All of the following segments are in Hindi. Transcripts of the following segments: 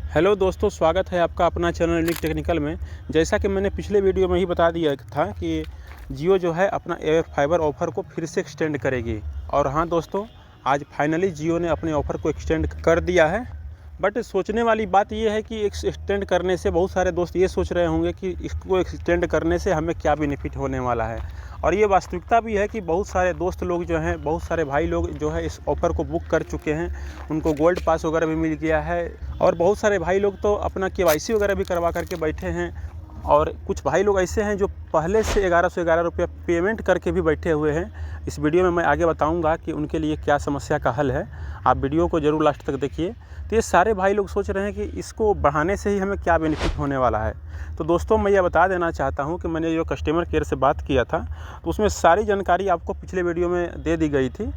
हेलो दोस्तों, स्वागत है आपका अपना चैनल यूनिक टेक्निकल में। जैसा कि मैंने पिछले वीडियो में ही बता दिया था कि जियो जो है अपना एयर फाइबर ऑफ़र को फिर से एक्सटेंड करेगी। और हाँ दोस्तों, आज फाइनली जियो ने अपने ऑफ़र को एक्सटेंड कर दिया है। बट सोचने वाली बात ये है कि एक्सटेंड करने से बहुत सारे दोस्त ये सोच रहे होंगे कि इसको एक्सटेंड करने से हमें क्या बेनिफिट होने वाला है। और ये वास्तविकता भी है कि बहुत सारे दोस्त लोग जो हैं, बहुत सारे भाई लोग जो है इस ऑफ़र को बुक कर चुके हैं। उनको गोल्ड पास वगैरह भी मिल गया है और बहुत सारे भाई लोग तो अपना केवाईसी वगैरह भी करवा करके बैठे हैं। और कुछ भाई लोग ऐसे हैं जो पहले से 1111 रुपये पेमेंट करके भी बैठे हुए हैं। इस वीडियो में मैं आगे बताऊंगा कि उनके लिए क्या समस्या का हल है। आप वीडियो को ज़रूर लास्ट तक देखिए। तो ये सारे भाई लोग सोच रहे हैं कि इसको बढ़ाने से ही हमें क्या बेनिफिट होने वाला है। तो दोस्तों, मैं ये बता देना चाहता हूँ कि मैंने जो कस्टमर केयर से बात किया था तो उसमें सारी जानकारी आपको पिछले वीडियो में दे दी गई थी।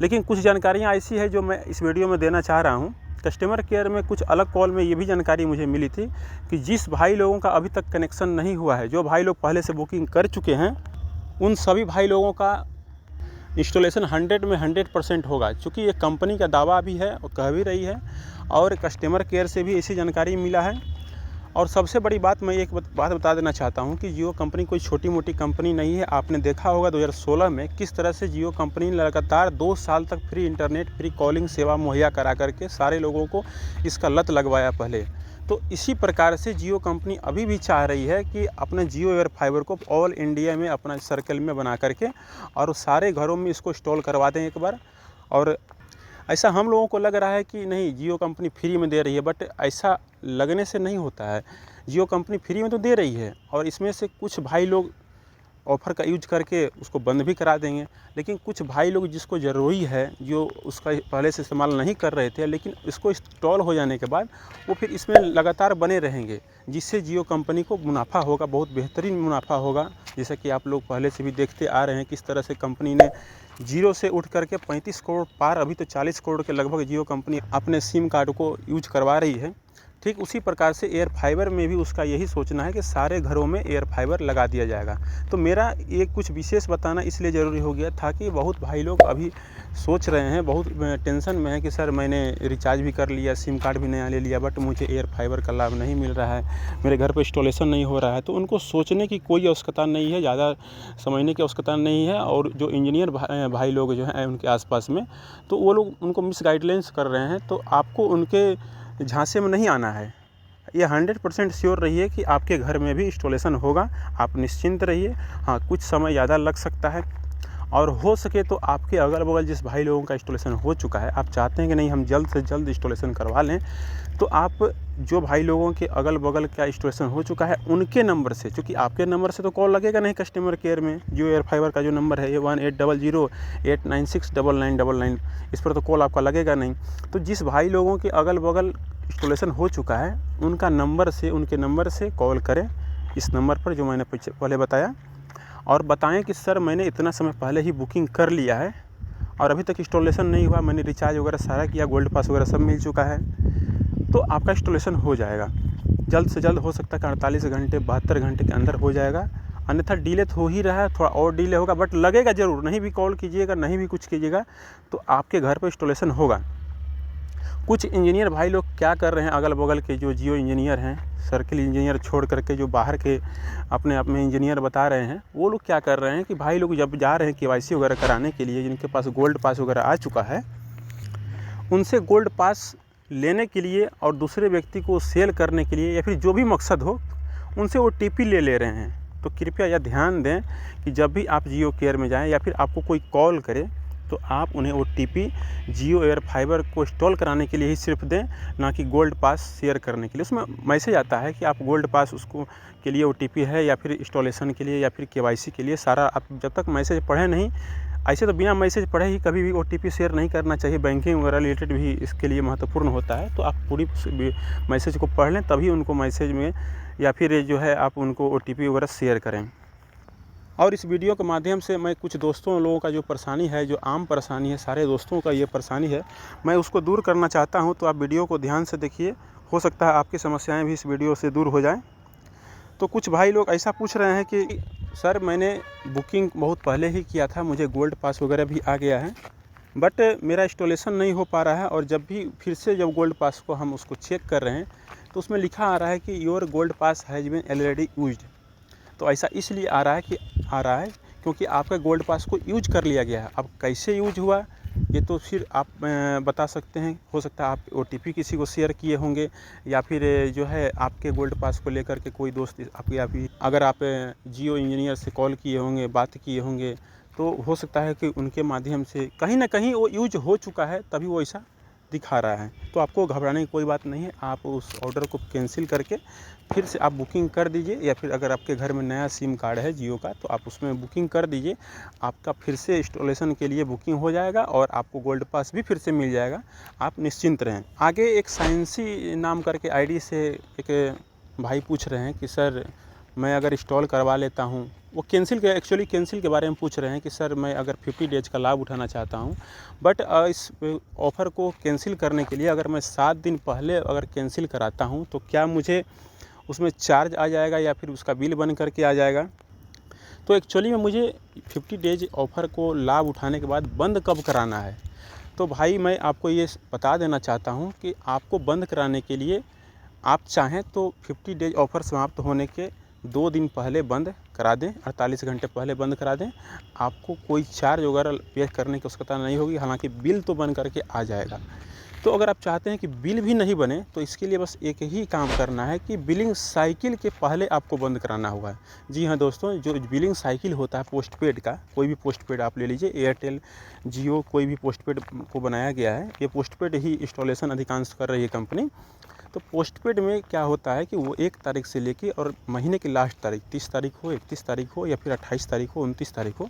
लेकिन कुछ जानकारियाँ ऐसी है जो मैं इस वीडियो में देना चाह रहा हूँ। कस्टमर केयर में कुछ अलग कॉल में ये भी जानकारी मुझे मिली थी कि जिस भाई लोगों का अभी तक कनेक्शन नहीं हुआ है, जो भाई लोग पहले से बुकिंग कर चुके हैं, उन सभी भाई लोगों का इंस्टॉलेशन 100 में 100% होगा। चूँकि ये कंपनी का दावा भी है और कह भी रही है और कस्टमर केयर से भी ऐसी जानकारी मिला है। और सबसे बड़ी बात, मैं एक बात बता देना चाहता हूँ कि जियो कंपनी कोई छोटी मोटी कंपनी नहीं है। आपने देखा होगा 2016 में किस तरह से जियो कंपनी लगातार 2 साल तक फ्री इंटरनेट, फ्री कॉलिंग सेवा मुहैया करा करके सारे लोगों को इसका लत लगवाया पहले। तो इसी प्रकार से जियो कंपनी अभी भी चाह रही है कि अपने जियो एयर फाइबर को ऑल इंडिया में अपना सर्कल में बना करके और सारे घरों में इसको इंस्टॉल करवा दें एक बार। और ऐसा हम लोगों को लग रहा है कि नहीं, जियो कंपनी फ्री में दे रही है, बट ऐसा लगने से नहीं होता है। जियो कंपनी फ्री में तो दे रही है और इसमें से कुछ भाई लोग ऑफ़र का यूज करके उसको बंद भी करा देंगे। लेकिन कुछ भाई लोग जिसको ज़रूरी है, जो उसका पहले से इस्तेमाल नहीं कर रहे थे, लेकिन इसको इंस्टॉल हो जाने के बाद वो फिर इसमें लगातार बने रहेंगे, जिससे जियो कंपनी को मुनाफा होगा, बहुत बेहतरीन मुनाफा होगा। जैसा कि आप लोग पहले से भी देखते आ रहे हैं किस तरह से कंपनी ने जीरो से उठ करके 35 करोड़ पार, अभी तो 40 करोड़ के लगभग जियो कंपनी अपने सिम कार्ड को यूज करवा रही है। ठीक उसी प्रकार से एयर फाइबर में भी उसका यही सोचना है कि सारे घरों में एयर फाइबर लगा दिया जाएगा। तो मेरा ये कुछ विशेष बताना इसलिए ज़रूरी हो गया था कि बहुत भाई लोग अभी सोच रहे हैं, बहुत टेंशन में है कि सर मैंने रिचार्ज भी कर लिया, सिम कार्ड भी नया ले लिया, बट मुझे एयर फाइबर का लाभ नहीं मिल रहा है, मेरे घर पर इंस्टॉलेशन नहीं हो रहा है। तो उनको सोचने की कोई आवश्यकता नहीं है, ज़्यादा समझने की आवश्यकता नहीं है। और जो इंजीनियर भाई लोग जो हैं उनके आसपास में, तो वो लोग उनको मिस गाइडलाइंस कर रहे हैं। तो आपको उनके झांसे में नहीं आना है। ये 100% श्योर रहिए कि आपके घर में भी इंस्टॉलेशन होगा। आप निश्चिंत रहिए। हाँ, कुछ समय ज़्यादा लग सकता है और हो सके तो आपके अगल बगल जिस भाई लोगों का इंस्टॉलेशन हो चुका है, आप चाहते हैं कि नहीं हम जल्द से जल्द इंस्टॉलेशन करवा लें, तो आप जो भाई लोगों के अगल बगल का इंस्टॉलेशन हो चुका है उनके नंबर से, क्योंकि आपके नंबर से तो कॉल लगेगा नहीं कस्टमर केयर में। जियो एयर फाइबर का जो नंबर है ये 1800-896-9999, इस पर तो कॉल आपका लगेगा नहीं। तो जिस भाई लोगों के अगल बगल इंस्टॉलेशन हो चुका है उनके नंबर से कॉल करें, इस नंबर पर जो मैंने पहले बताया, और बताएं कि सर मैंने इतना समय पहले ही बुकिंग कर लिया है और अभी तक इंस्टॉलेशन नहीं हुआ, मैंने रिचार्ज वगैरह सारा किया, गोल्ड पास वगैरह सब मिल चुका है, तो आपका इंस्टॉलेशन हो जाएगा। जल्द से जल्द हो सकता है कि 48 घंटे 72 घंटे के अंदर हो जाएगा। अन्यथा डिले तो हो ही रहा है, थोड़ा और डिले होगा, बट लगेगा ज़रूर। नहीं भी कॉल कीजिएगा, नहीं भी कुछ कीजिएगा, तो आपके घर पर इंस्टॉलेशन होगा। कुछ इंजीनियर भाई लोग क्या कर रहे हैं, अगल बगल के जो जियो इंजीनियर हैं, सर्किल इंजीनियर छोड़ करके जो बाहर के अपने आप में इंजीनियर बता रहे हैं, वो लोग क्या कर रहे हैं कि भाई लोग जब जा रहे हैं केवाईसी वगैरह कराने के लिए, जिनके पास गोल्ड पास वगैरह आ चुका है, उनसे गोल्ड पास लेने के लिए और दूसरे व्यक्ति को सेल करने के लिए या फिर जो भी मकसद हो, उनसे OTP ले रहे हैं। तो कृपया यह ध्यान दें कि जब भी आप जियो केयर में जाएं या फिर आपको कोई कॉल करे, तो आप उन्हें OTP जियो एयर फाइबर को इंस्टॉल कराने के लिए ही सिर्फ दें, ना कि गोल्ड पास शेयर करने के लिए। उसमें मैसेज आता है कि आप गोल्ड पास उसको के लिए OTP है या फिर इंस्टॉलेशन के लिए या फिर केवाईसी के लिए, सारा आप जब तक मैसेज पढ़े नहीं, ऐसे तो बिना मैसेज पढ़े ही कभी भी OTP शेयर नहीं करना चाहिए। बैंकिंग वगैरह रिलेटेड भी इसके लिए महत्वपूर्ण होता है। तो आप पूरी मैसेज को पढ़ लें, तभी उनको मैसेज में या फिर जो है आप उनको OTP वगैरह शेयर करें। और इस वीडियो के माध्यम से मैं कुछ दोस्तों लोगों का जो परेशानी है, जो आम परेशानी है, सारे दोस्तों का ये परेशानी है, मैं उसको दूर करना चाहता हूं। तो आप वीडियो को ध्यान से देखिए, हो सकता है आपकी समस्याएं भी इस वीडियो से दूर हो जाएं। तो कुछ भाई लोग ऐसा पूछ रहे हैं कि सर मैंने बुकिंग बहुत पहले ही किया था, मुझे गोल्ड पास वगैरह भी आ गया है, बट मेरा इंस्टॉलेशन नहीं हो पा रहा है। और जब भी फिर से जब गोल्ड पास को हम उसको चेक कर रहे हैं तो उसमें लिखा आ रहा है कि your gold pass has been already used. तो ऐसा इसलिए आ रहा है क्योंकि आपका गोल्ड पास को यूज कर लिया गया है। अब कैसे यूज हुआ ये तो फिर आप बता सकते हैं। हो सकता है आप OTP किसी को शेयर किए होंगे, या फिर जो है आपके गोल्ड पास को लेकर के कोई दोस्त आपके, या फिर अगर आप जियो इंजीनियर से कॉल किए होंगे, बात किए होंगे, तो हो सकता है कि उनके माध्यम से कहीं ना कहीं वो यूज हो चुका है, तभी वो ऐसा दिखा रहा है। तो आपको घबराने की कोई बात नहीं है। आप उस ऑर्डर को कैंसिल करके फिर से आप बुकिंग कर दीजिए, या फिर अगर आपके घर में नया सिम कार्ड है जियो का तो आप उसमें बुकिंग कर दीजिए। आपका फिर से इंस्टॉलेशन के लिए बुकिंग हो जाएगा और आपको गोल्ड पास भी फिर से मिल जाएगा। आप निश्चिंत रहें। आगे एक साइंसी नाम करके आईडी से एक भाई पूछ रहे हैं कि सर मैं अगर इंस्टॉल करवा लेता हूँ, वो एक्चुअली कैंसिल के बारे में पूछ रहे हैं कि सर मैं अगर 50 डेज का लाभ उठाना चाहता हूँ, बट इस ऑफ़र को कैंसिल करने के लिए अगर मैं 7 दिन पहले अगर कैंसिल कराता हूँ तो क्या मुझे उसमें चार्ज आ जाएगा या फिर उसका बिल बन करके आ जाएगा। तो एक्चुअली में मुझे 50 डेज ऑफ़र को लाभ उठाने के बाद बंद कब कराना है। तो भाई मैं आपको ये बता देना चाहता हूँ कि आपको बंद कराने के लिए आप चाहें तो 50 डेज ऑफ़र समाप्त होने के 2 दिन पहले बंद करा दें, 48 घंटे पहले बंद करा दें। आपको कोई चार्ज वगैरह पे करने की आवश्यकता नहीं होगी, हालांकि बिल तो बन करके आ जाएगा। तो अगर आप चाहते हैं कि बिल भी नहीं बने तो इसके लिए बस एक ही काम करना है कि बिलिंग साइकिल के पहले आपको बंद कराना होगा। जी हाँ दोस्तों, जो बिलिंग साइकिल होता है पोस्टपेड का, कोई भी पोस्टपेड आप ले लीजिए, एयरटेल, जियो, कोई भी पोस्टपेड को बनाया गया है। ये पोस्टपेड ही इंस्टॉलेशन अधिकांश कर रही है कंपनी। तो पोस्टपेड में क्या होता है कि वो 1 तारीख से लेके और महीने की लास्ट तारीख 30 तारीख हो, 31 तारीख हो, या फिर 28 तारीख हो, 29 तारीख हो,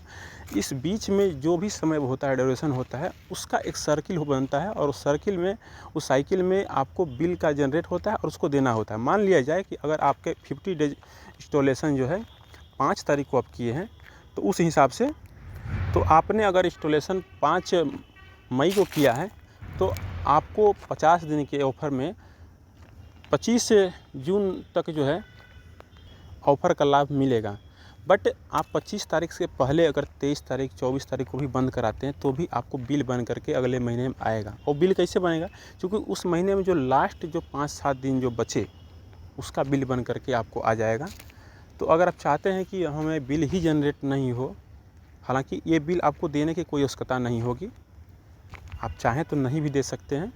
इस बीच में जो भी समय होता है, ड्यूरेशन होता है, उसका एक सर्किल बनता है और उस सर्किल में, उस साइकिल में आपको बिल का जनरेट होता है और उसको देना होता है। मान लिया जाए कि अगर आपके 50 डेज इंस्टॉलेशन जो है 5 तारीख को आप किए हैं, तो उस हिसाब से तो आपने अगर इंस्टॉलेशन 5 मई को किया है तो आपको 50 दिन के ऑफ़र में 25 जून तक जो है ऑफ़र का लाभ मिलेगा। बट आप 25 तारीख से पहले अगर 23 तारीख 24 तारीख को भी बंद कराते हैं तो भी आपको बिल बन करके अगले महीने में आएगा। और बिल कैसे बनेगा, क्योंकि उस महीने में जो लास्ट जो 5-7 दिन जो बचे उसका बिल बन करके आपको आ जाएगा। तो अगर आप चाहते हैं कि हमें बिल ही जनरेट नहीं हो, हालांकि ये बिल आपको देने की कोई आवश्यकता नहीं होगी, आप चाहें तो नहीं भी दे सकते हैं,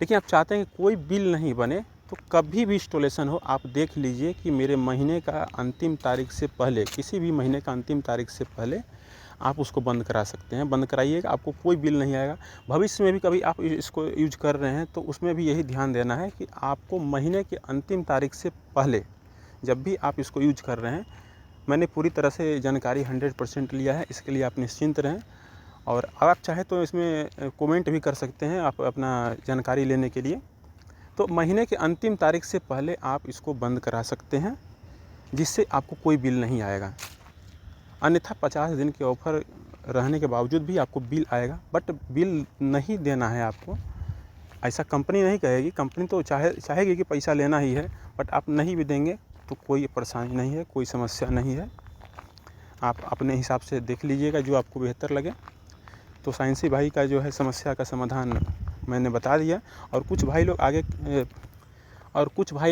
लेकिन आप चाहते हैं कि कोई बिल नहीं बने तो कभी भी इंस्टॉलेशन हो आप देख लीजिए कि मेरे महीने का अंतिम तारीख से पहले, किसी भी महीने का अंतिम तारीख से पहले आप उसको बंद करा सकते हैं। बंद कराइएगा, आपको कोई बिल नहीं आएगा। भविष्य में भी कभी आप इसको यूज कर रहे हैं तो उसमें भी यही ध्यान देना है कि आपको महीने के अंतिम तारीख से पहले जब भी आप इसको यूज कर रहे हैं, मैंने पूरी तरह से जानकारी 100% लिया है, इसके लिए आप निश्चिंत रहें। और आप चाहें तो इसमें कमेंट भी कर सकते हैं आप अपना जानकारी लेने के लिए। तो महीने के अंतिम तारीख से पहले आप इसको बंद करा सकते हैं, जिससे आपको कोई बिल नहीं आएगा। अन्यथा 50 दिन के ऑफ़र रहने के बावजूद भी आपको बिल आएगा, बट बिल नहीं देना है आपको। ऐसा कंपनी नहीं कहेगी, कंपनी तो चाहेगी कि पैसा लेना ही है, बट आप नहीं भी देंगे तो कोई परेशानी नहीं है, कोई समस्या नहीं है। आप अपने हिसाब से देख लीजिएगा जो आपको बेहतर लगे। तो साइंसी भाई का जो है समस्या का समाधान मैंने बता दिया। और कुछ भाई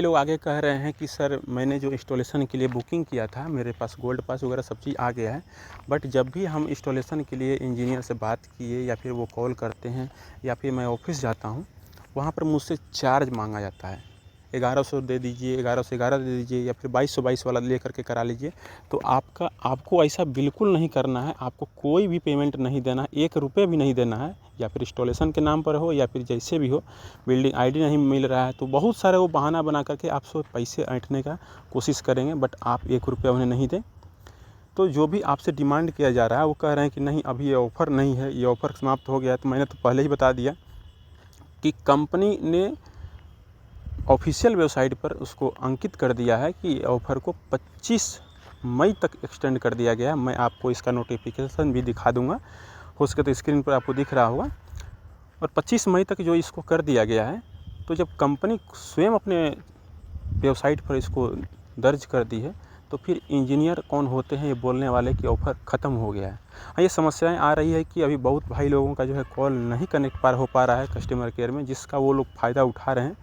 लोग आगे कह रहे हैं कि सर मैंने जो इंस्टॉलेशन के लिए बुकिंग किया था, मेरे पास गोल्ड पास वगैरह सब चीज़ आ गया है, बट जब भी हम इंस्टॉलेशन के लिए इंजीनियर से बात किए या फिर वो कॉल करते हैं या फिर मैं ऑफिस जाता हूँ, वहाँ पर मुझसे चार्ज मांगा जाता है। 1100 दे दीजिए, 1111 दे दीजिए, या फिर 2200 वाला ले करके करा लीजिए। तो आपको ऐसा बिल्कुल नहीं करना है। आपको कोई भी पेमेंट नहीं देना है, 1 रुपये भी नहीं देना है, या फिर इंस्टॉलेशन के नाम पर हो या फिर जैसे भी हो। बिल्डिंग आईडी नहीं मिल रहा है तो बहुत सारे वो बहाना बना करके आपसे पैसे ऐंठने का कोशिश करेंगे, बट आप 1 रुपया उन्हें नहीं दें। तो जो भी आपसे डिमांड किया जा रहा है वो कह रहे हैं कि नहीं अभी ये ऑफ़र नहीं है, ये ऑफ़र समाप्त हो गया है। तो मैंने तो पहले ही बता दिया कि कंपनी ने ऑफिशियल वेबसाइट पर उसको अंकित कर दिया है कि ऑफ़र को 25 मई तक एक्सटेंड कर दिया गया है। मैं आपको इसका नोटिफिकेशन भी दिखा दूंगा, हो सके तो स्क्रीन पर आपको दिख रहा होगा। और 25 मई तक जो इसको कर दिया गया है, तो जब कंपनी स्वयं अपने वेबसाइट पर इसको दर्ज कर दी है तो फिर इंजीनियर कौन होते हैं ये बोलने वाले कि ऑफ़र ख़त्म हो गया है। हाँ, ये समस्याएं आ रही है कि अभी बहुत भाई लोगों का जो है कॉल नहीं कनेक्ट हो पा रहा है कस्टमर केयर में, जिसका वो लोग फ़ायदा उठा रहे हैं।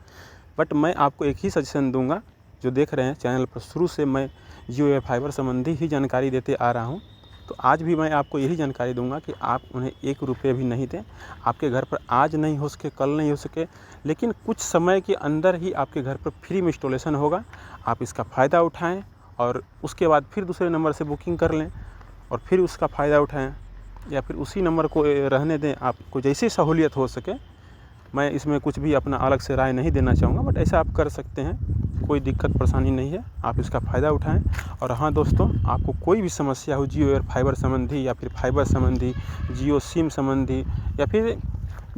बट मैं आपको एक ही सजेशन दूंगा, जो देख रहे हैं चैनल पर शुरू से मैं जियो एयरफाइबर संबंधी ही जानकारी देते आ रहा हूँ, तो आज भी मैं आपको यही जानकारी दूंगा कि आप उन्हें 1 रुपये भी नहीं दें। आपके घर पर आज नहीं हो सके, कल नहीं हो सके, लेकिन कुछ समय के अंदर ही आपके घर पर फ्री में इंस्टॉलेशन होगा। आप इसका फ़ायदा उठाएं और उसके बाद फिर दूसरे नंबर से बुकिंग कर लें और फिर उसका फ़ायदा उठाएं, या फिर उसी नंबर को रहने दें, आपको जैसी सहूलियत हो सके। मैं इसमें कुछ भी अपना अलग से राय नहीं देना चाहूँगा, बट ऐसा आप कर सकते हैं, कोई दिक्कत परेशानी नहीं है, आप इसका फ़ायदा उठाएं। और हाँ दोस्तों, आपको कोई भी समस्या हो जियो एयरफाइबर संबंधी या फिर फाइबर संबंधी, जियो सिम संबंधी, या फिर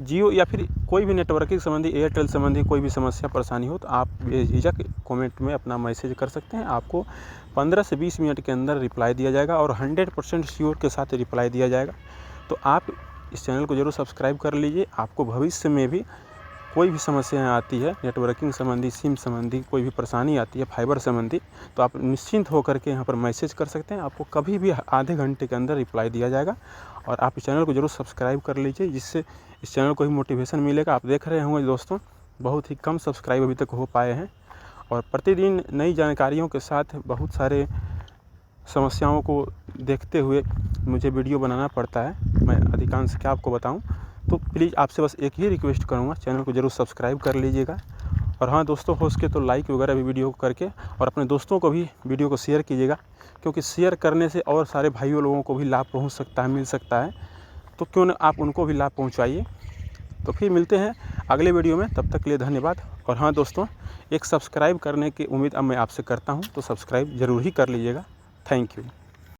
जियो या फिर कोई भी नेटवर्किंग संबंधी, एयरटेल संबंधी कोई भी समस्या परेशानी हो, तो आप बेझिझक कमेंट में अपना मैसेज कर सकते हैं। आपको 15 से 20 मिनट के अंदर रिप्लाई दिया जाएगा और 100% श्योर के साथ रिप्लाई दिया जाएगा। तो आप इस चैनल को ज़रूर सब्सक्राइब कर लीजिए। आपको भविष्य में भी कोई भी समस्याएं आती है नेटवर्किंग संबंधी, सिम संबंधी, कोई भी परेशानी आती है फाइबर संबंधी, तो आप निश्चिंत होकर के यहाँ पर मैसेज कर सकते हैं। आपको कभी भी आधे घंटे के अंदर रिप्लाई दिया जाएगा। और आप इस चैनल को ज़रूर सब्सक्राइब कर लीजिए, जिससे इस चैनल को ही मोटिवेशन मिलेगा। आप देख रहे होंगे दोस्तों, बहुत ही कम सब्सक्राइब अभी तक हो पाए हैं और प्रतिदिन नई जानकारियों के साथ बहुत सारे समस्याओं को देखते हुए मुझे वीडियो बनाना पड़ता है। मैं अधिकांश क्या आपको बताऊं, तो प्लीज़ आपसे बस एक ही रिक्वेस्ट करूंगा, चैनल को ज़रूर सब्सक्राइब कर लीजिएगा। और हाँ दोस्तों, हो सके तो लाइक वगैरह भी वीडियो को करके और अपने दोस्तों को भी वीडियो को शेयर कीजिएगा, क्योंकि शेयर करने से और सारे भाइयों लोगों को भी लाभ पहुँच सकता है, मिल सकता है। तो क्यों न आप उनको भी लाभ पहुँचाइए। तो फिर मिलते हैं अगले वीडियो में, तब तक के लिए धन्यवाद। और हाँ दोस्तों, एक सब्सक्राइब करने की उम्मीद अब मैं आपसे करता हूँ, तो सब्सक्राइब ज़रूर ही कर लीजिएगा। Thank you.